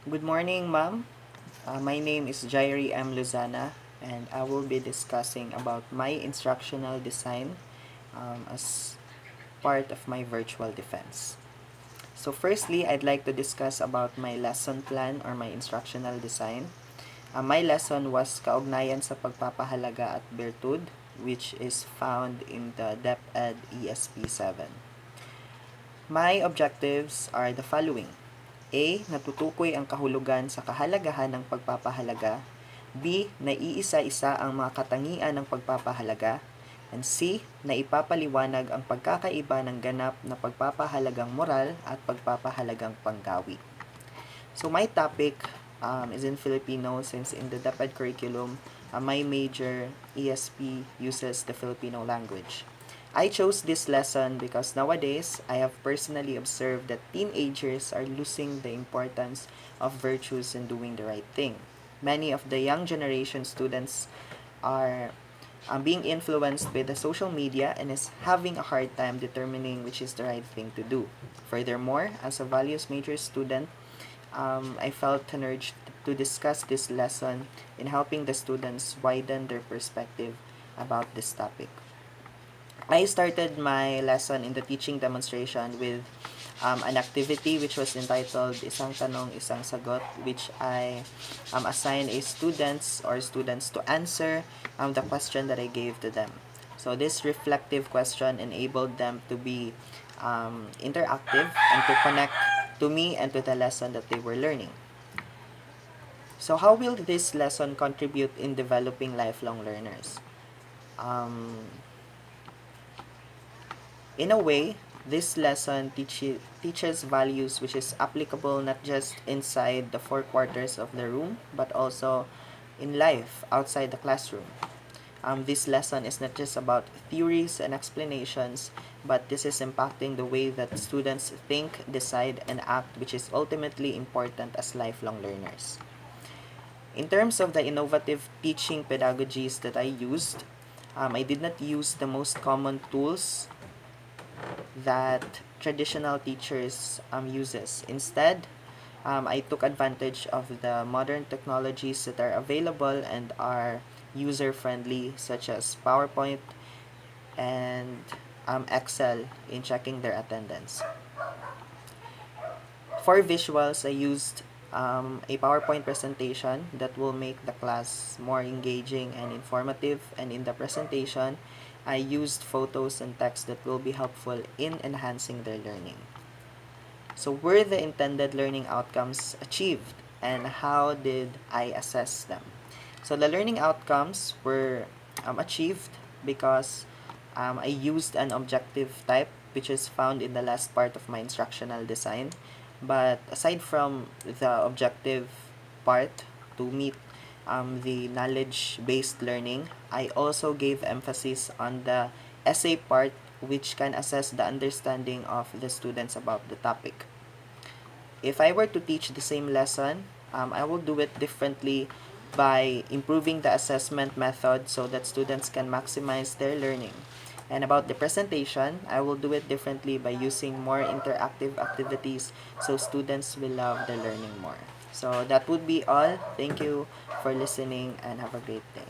Good morning, ma'am. My name is Jairi M. Luzana, and I will be discussing about my instructional design as part of my virtual defense. So firstly, I'd like to discuss about my lesson plan or my instructional design. My lesson was kaugnayan sa pagpapahalaga at virtud, which is found in the DepEd ESP 7. My objectives are the following. A. Natutukoy ang kahulugan sa kahalagahan ng pagpapahalaga. B. Naiisa-isa ang mga katangian ng pagpapahalaga. And C. Naipapaliwanag ang pagkakaiba ng ganap na pagpapahalagang moral at pagpapahalagang panggawi. So my topic is in Filipino, since in the DepEd curriculum, my major ESP uses the Filipino language. I chose this lesson because nowadays I have personally observed that teenagers are losing the importance of virtues and doing the right thing. Many of the young generation students are being influenced by the social media and is having a hard time determining which is the right thing to do. Furthermore, as a values major student, I felt an urge to discuss this lesson in helping the students widen their perspective about this topic. I started my lesson in the teaching demonstration with an activity which was entitled Isang Tanong, Isang Sagot, which I assigned a students to answer the question that I gave to them. So this reflective question enabled them to be interactive and to connect to me and to the lesson that they were learning. So how will this lesson contribute in developing lifelong learners? In a way, this lesson teaches values which is applicable not just inside the four quarters of the room, but also in life outside the classroom. This lesson is not just about theories and explanations, but this is impacting the way that students think, decide, and act, which is ultimately important as lifelong learners. In terms of the innovative teaching pedagogies that I used, I did not use the most common tools that traditional teachers uses. Instead, I took advantage of the modern technologies that are available and are user-friendly, such as PowerPoint and Excel in checking their attendance. For visuals, I used a PowerPoint presentation that will make the class more engaging and informative, and in the presentation, I used photos and text that will be helpful in enhancing their learning. So were the intended learning outcomes achieved, and how did I assess them? So the learning outcomes were achieved because I used an objective type, which is found in the last part of my instructional design. But aside from the objective part to meet the knowledge-based learning, I also gave emphasis on the essay part, which can assess the understanding of the students about the topic. If I were to teach the same lesson, I will do it differently by improving the assessment method so that students can maximize their learning. And about the presentation, I will do it differently by using more interactive activities so students will love the learning more. So that would be all. Thank you for listening and have a great day.